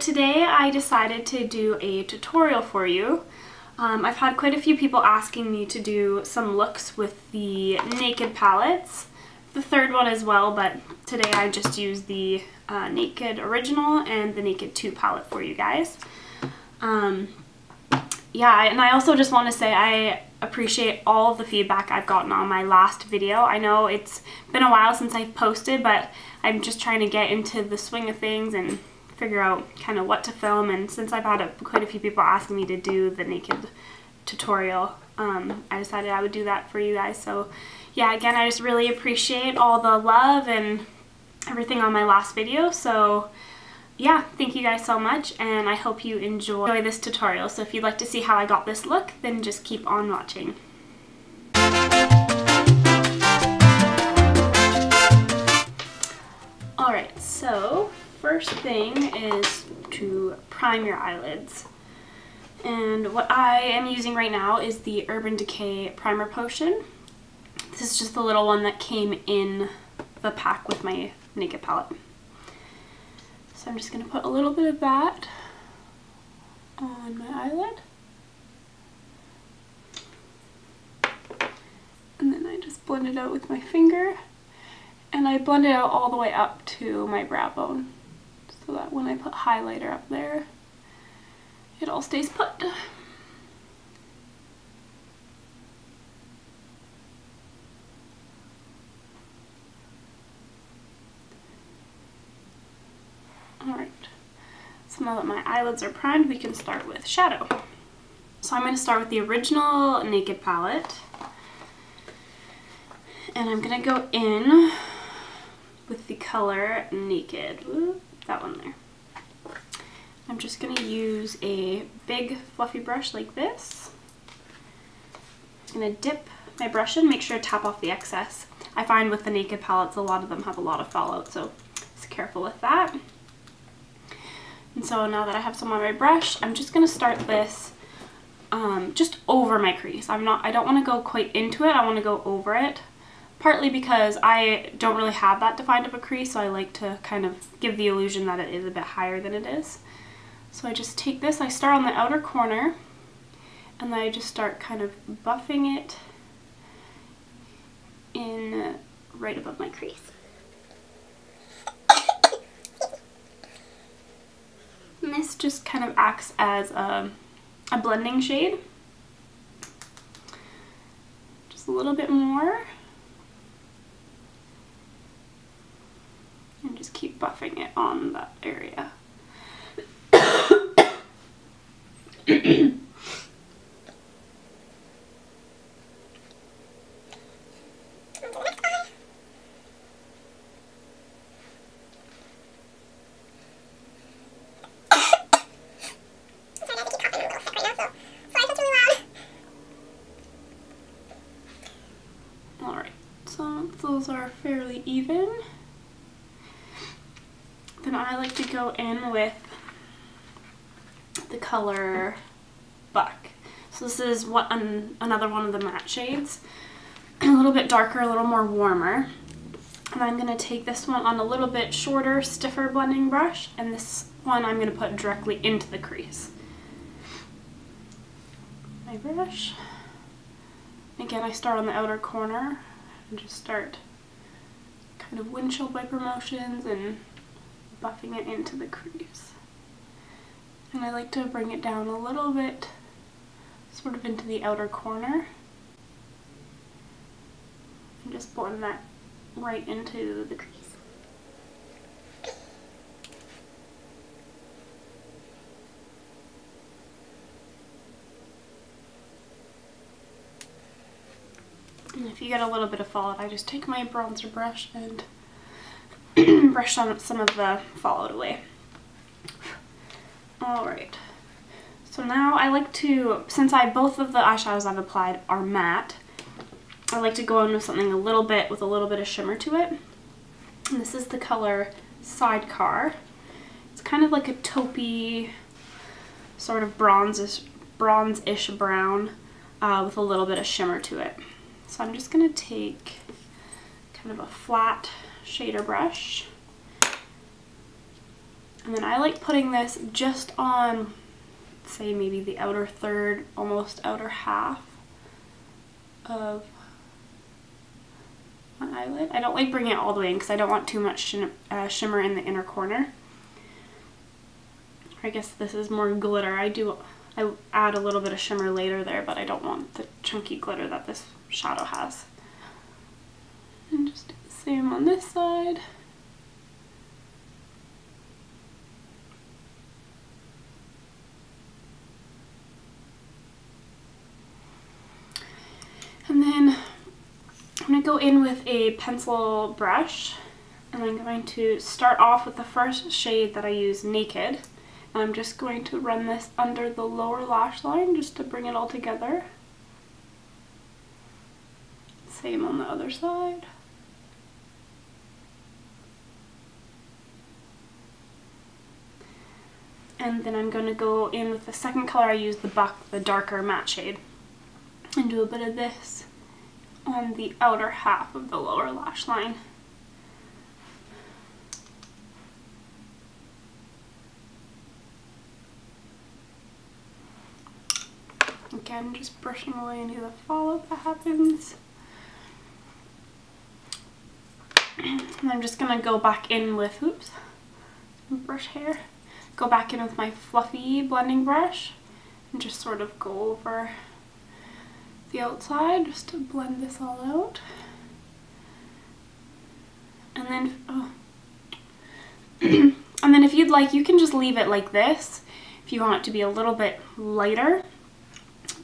today I decided to do a tutorial for you. I've had quite a few people asking me to do some looks with the Naked palettes. The third one as well, but today I just used the Naked Original and the Naked 2 palette for you guys. Yeah, and I also just want to say I appreciate all of the feedback I've gotten on my last video. I know it's been a while since I've posted, but I'm just trying to get into the swing of things and figure out kind of what to film, and since I've had quite a few people asking me to do the Naked tutorial, I decided I would do that for you guys. So yeah, again, I just really appreciate all the love and everything on my last video. So yeah, thank you guys so much, and I hope you enjoy this tutorial. So if you'd like to see how I got this look, then just keep on watching. Alright, so first thing is to prime your eyelids. And what I am using right now is the Urban Decay Primer Potion. This is just the little one that came in the pack with my Naked palette. So I'm just going to put a little bit of that on my eyelid. And then I just blend it out with my finger. And I blend it out all the way up to my brow bone, so that when I put highlighter up there, it all stays put. Alright, so now that my eyelids are primed, we can start with shadow. So I'm going to start with the original Naked palette, and I'm going to go in with the color Naked. Ooh, that one there. I'm just going to use a big fluffy brush like this. I'm going to dip my brush in, make sure to tap off the excess. I find with the Naked palettes, a lot of them have a lot of fallout, so just careful with that. And so now that I have some on my brush, I'm just going to start this just over my crease. I don't want to go quite into it, I want to go over it. Partly because I don't really have that defined of a crease, so I like to kind of give the illusion that it is a bit higher than it is. So I just take this, I start on the outer corner, and then I just start kind of buffing it in right above my crease. And this just kind of acts as a blending shade. Just a little bit more. And just keep buffing it on that area. Alright, so those are fairly even. Then I like to go in with the color Buck. So this is another one of the matte shades. A little bit darker, a little more warmer. And I'm going to take this one on a little bit shorter, stiffer blending brush, and this one I'm going to put directly into the crease. My brush. Again, I start on the outer corner and just start kind of windshield wiper motions and buffing it into the crease. And I like to bring it down a little bit, sort of into the outer corner. And just blend that right into the crease. And if you get a little bit of fallout, I just take my bronzer brush and brush on some of the fallout away. Alright, so now I like to, since both of the eyeshadows I've applied are matte, I like to go in with something with a little bit of shimmer to it. And this is the color Sidecar. It's kind of like a taupey, sort of bronze-ish brown with a little bit of shimmer to it. So I'm just going to take kind of a flat shader brush And then I like putting this just on, say, maybe the outer third, almost outer half of my eyelid. I don't like bringing it all the way in because I don't want too much shimmer in the inner corner. I guess this is more glitter. I add a little bit of shimmer later there, but I don't want the chunky glitter that this shadow has. And just do the same on this side. And then I'm going to go in with a pencil brush, and I'm going to start off with the first shade that I use, Naked. And I'm just going to run this under the lower lash line just to bring it all together. Same on the other side. And then I'm going to go in with the second color I used, the Buck, the darker matte shade, and do a bit of this on the outer half of the lower lash line. Again, just brushing away any of the fallout that happens. And I'm just gonna go back in with, oops, brush hair. Go back in with my fluffy blending brush and just sort of go over the outside just to blend this all out. And then, and then if you'd like, you can just leave it like this if you want it to be a little bit lighter.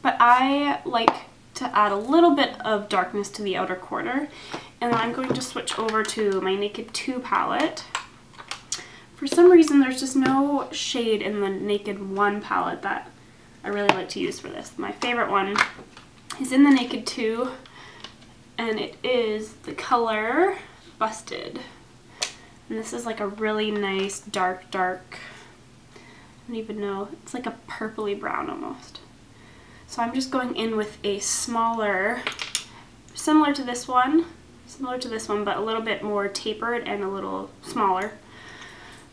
But I like to add a little bit of darkness to the outer corner. And then I'm going to switch over to my Naked 2 palette. For some reason, there's just no shade in the Naked 1 palette that I really like to use for this. My favorite one is in the Naked 2, and it is the color Busted. And this is like a really nice dark, I don't even know, it's like a purpley brown almost. So I'm just going in with a smaller, similar to this one, but a little bit more tapered and a little smaller.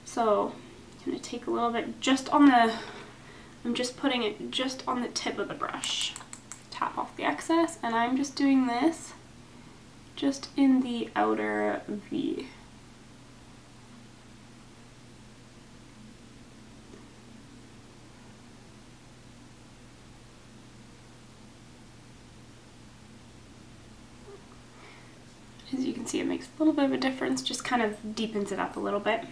So I'm going to take a little bit just on the, I'm just putting it just on the tip of the brush. Tap off the excess, and I'm just doing this just in the outer V. As you can see, it makes a little bit of a difference, just kind of deepens it up a little bit.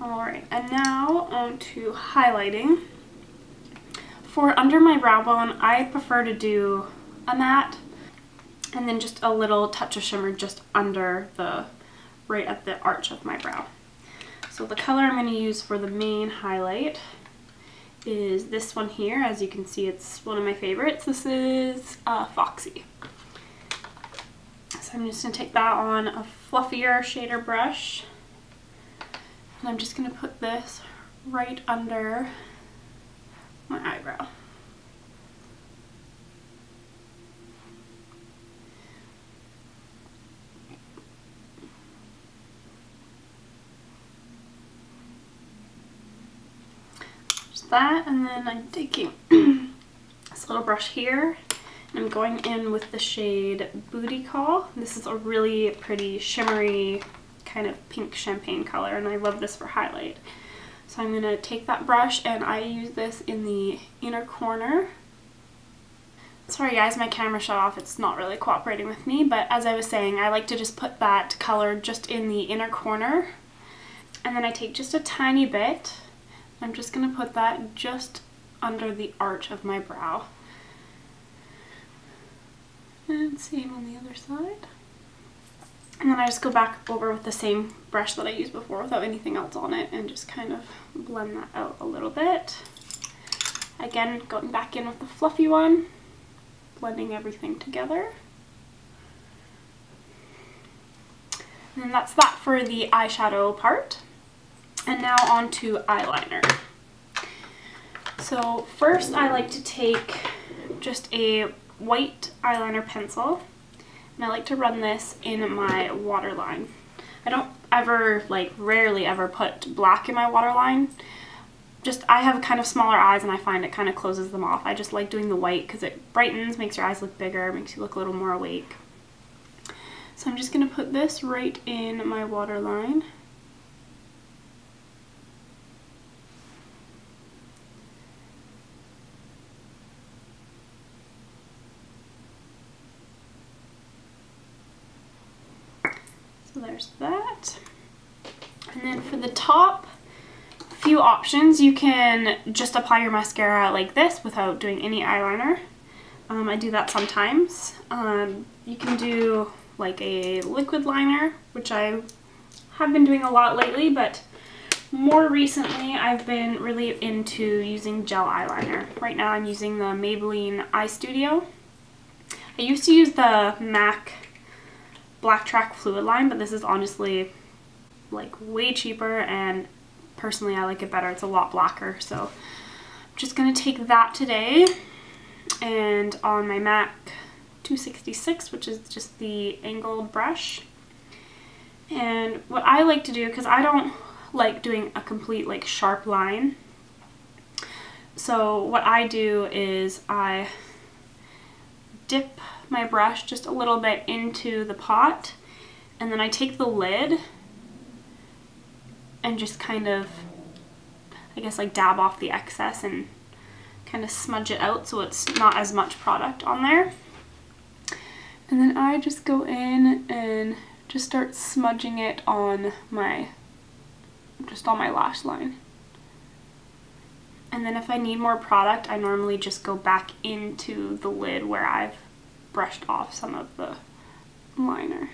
Alright, and now on to highlighting. For under my brow bone, I prefer to do a matte and then just a little touch of shimmer just under the, right at the arch of my brow. So the color I'm going to use for the main highlight is this one here. As you can see, it's one of my favorites. This is Foxy. So I'm just going to take that on a fluffier shader brush. And I'm just going to put this right under my eyebrow. Just that, and then I'm taking this little brush here, and I'm going in with the shade Booty Call. This is a really pretty shimmery kind of pink champagne color, and I love this for highlight. So I'm going to take that brush, and I use this in the inner corner. Sorry guys, my camera shut off. It's not really cooperating with me, but as I was saying, I like to just put that color just in the inner corner. And then I take just a tiny bit. I'm just going to put that just under the arch of my brow. And same on the other side. And then I just go back over with the same brush that I used before without anything else on it and just kind of blend that out a little bit. Again, going back in with the fluffy one, blending everything together. And that's that for the eyeshadow part. And now on to eyeliner. So first I like to take just a white eyeliner pencil, and I like to run this in my waterline. I don't ever, like rarely ever put black in my waterline. Just, I have kind of smaller eyes and I find it kind of closes them off. I just like doing the white because it brightens, makes your eyes look bigger, makes you look a little more awake. So I'm just going to put this right in my waterline. So there's that. And then for the top, few options. You can just apply your mascara like this without doing any eyeliner. I do that sometimes. You can do like a liquid liner, which I have been doing a lot lately, but more recently I've been really into using gel eyeliner. Right now I'm using the Maybelline Eyestudio. I used to use the MAC Black Track Fluid line, but this is honestly like way cheaper, and personally I like it better. It's a lot blacker, so I'm just going to take that today, and on my MAC 266, which is just the angled brush. And what I like to do, because I don't like doing a complete like sharp line, so what I do is I dip my brush just a little bit into the pot, and then I take the lid and just kind of, I guess, like dab off the excess and kind of smudge it out so it's not as much product on there. And then I just go in and just start smudging it on my, just on my lash line. And then if I need more product, I normally just go back into the lid where I've brushed off some of the liner.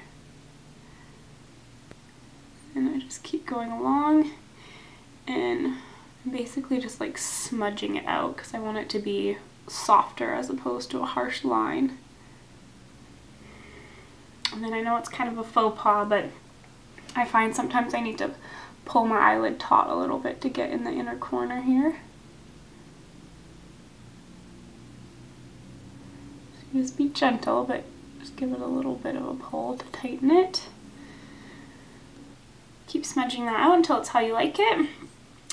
And I just keep going along and basically just like smudging it out because I want it to be softer as opposed to a harsh line. And then I know it's kind of a faux pas, but I find sometimes I need to pull my eyelid taut a little bit to get in the inner corner here. So just be gentle, but just give it a little bit of a pull to tighten it. Keep smudging that out until it's how you like it.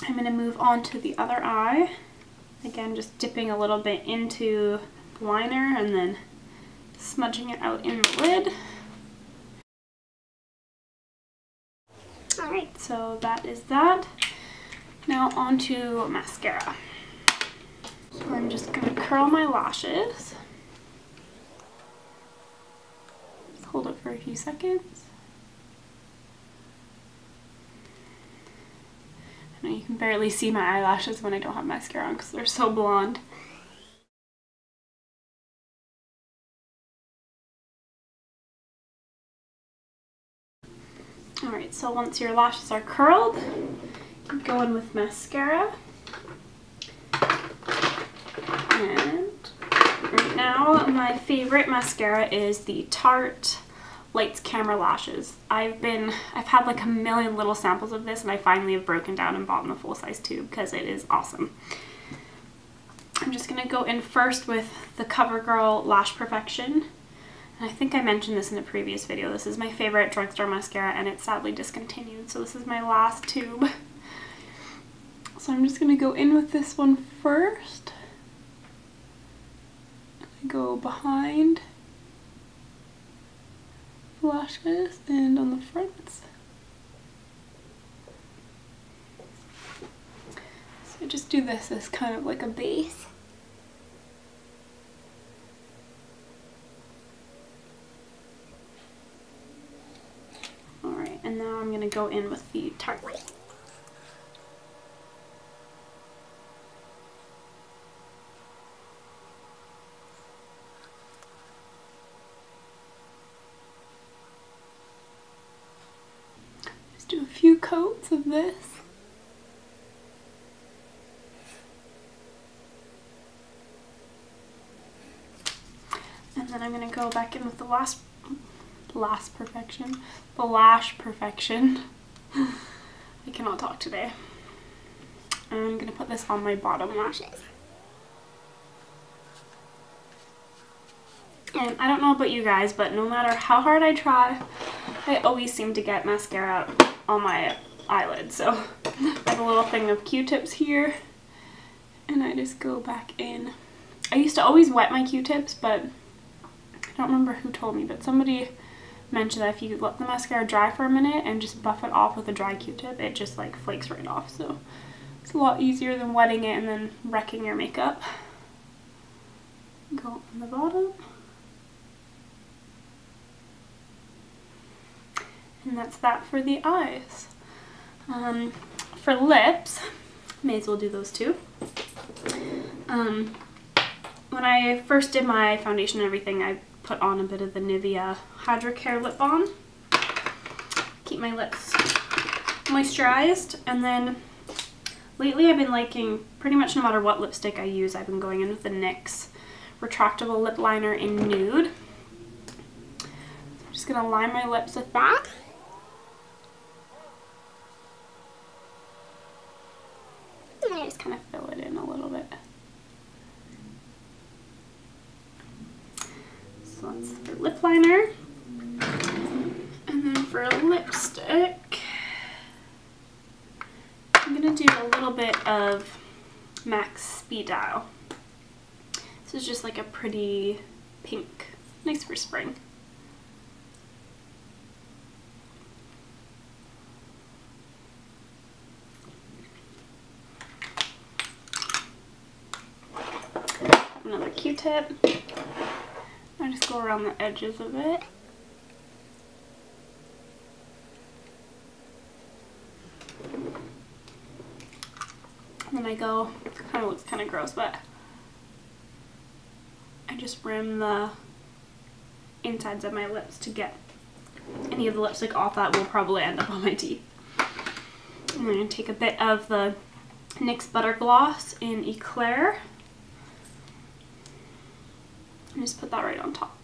I'm going to move on to the other eye. Again, just dipping a little bit into the liner and then smudging it out in the lid. Alright, so that is that. Now on to mascara. So I'm just going to curl my lashes. Just hold it for a few seconds. I know you can barely see my eyelashes when I don't have mascara on because they're so blonde. Alright, so once your lashes are curled, you go in with mascara. And right now my favorite mascara is the Tarte Lights Camera Lashes. I've had like a million little samples of this, and I finally have broken down and bought the full-size tube because it is awesome. I'm just going to go in first with the Covergirl Lash Perfection. And I think I mentioned this in a previous video. This is my favorite drugstore mascara, and it's sadly discontinued, so this is my last tube. So I'm just going to go in with this one first. I go behind the lashes and on the fronts. So I just do this as kind of like a base. Alright, and now I'm going to go in with the Tarte. Just do a few coats of this. And then I'm going to go back in with the last lash perfection. The lash perfection. I cannot talk today. I'm gonna put this on my bottom lashes. And I don't know about you guys, but no matter how hard I try, I always seem to get mascara on my eyelids. So I have a little thing of Q-tips here, and I just go back in. I used to always wet my Q-tips, but I don't remember who told me, but somebody mentioned that if you let the mascara dry for a minute and just buff it off with a dry Q-tip, it just like flakes right off. So it's a lot easier than wetting it and then wrecking your makeup. Go on the bottom. And that's that for the eyes. For lips, may as well do those too. When I first did my foundation and everything, I put on a bit of the Nivea Hydro Care Lip Balm. Keep my lips moisturized. And then lately I've been liking, pretty much no matter what lipstick I use, I've been going in with the NYX Retractable Lip Liner in Nude. So I'm just going to line my lips with that. And I just kind of fill it in a little bit. So that's for lip liner. And then for lipstick, I'm going to do a little bit of MAC Speed Dial. This is just like a pretty pink, nice for spring. Another Q-tip. I just go around the edges of it. And then I go, it kind of looks kind of gross, but I just rim the insides of my lips to get any of the lipstick off that will probably end up on my teeth. I'm going to take a bit of the NYX Butter Gloss in Eclair. And just put that right on top.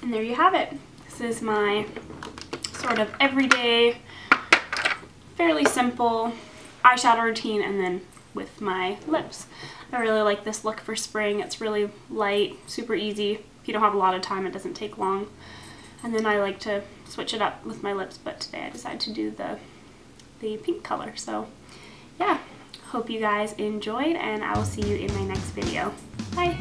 And there you have it. This is my sort of everyday, fairly simple eyeshadow routine, and then with my lips. I really like this look for spring. It's really light, super easy. If you don't have a lot of time, it doesn't take long. And then I like to switch it up with my lips, but today I decided to do the pink color. So yeah. Hope you guys enjoyed, and I will see you in my next video. Bye!